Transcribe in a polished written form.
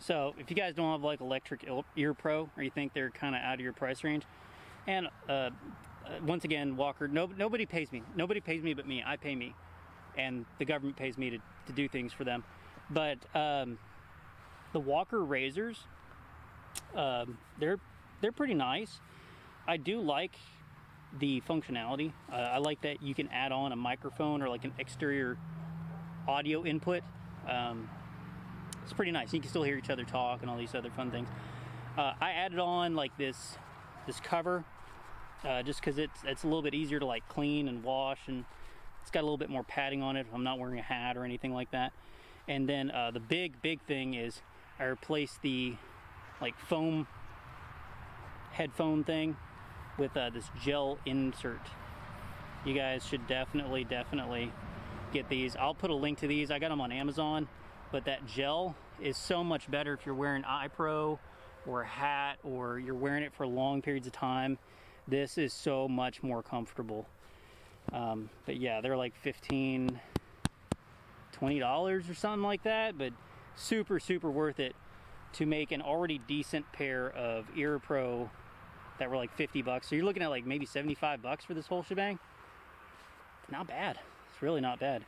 So if you guys don't have like electric ear pro, or you think they're kind of out of your price range, and once again, Walker, nobody pays me. Nobody pays me but me. I pay me, and the government pays me to do things for them. But the Walker razors, they're pretty nice. I do like the functionality. I like that you can add on a microphone or like an exterior audio input. It's pretty nice. You can still hear each other talk and all these other fun things. I added on like this cover just because it's a little bit easier to like clean and wash, and it's got a little bit more padding on it if I'm not wearing a hat or anything like that. And then the big thing is I replaced the like foam headphone thing with this gel insert. You guys should definitely get these. I'll put a link to these. I got them on Amazon, but that gel is so much better if you're wearing eye pro or a hat, or you're wearing it for long periods of time. This is so much more comfortable. But yeah, they're like $15, $20 or something like that, but super worth it to make an already decent pair of ear pro that were like 50 bucks. So you're looking at like maybe 75 bucks for this whole shebang. Not bad. It's really not bad.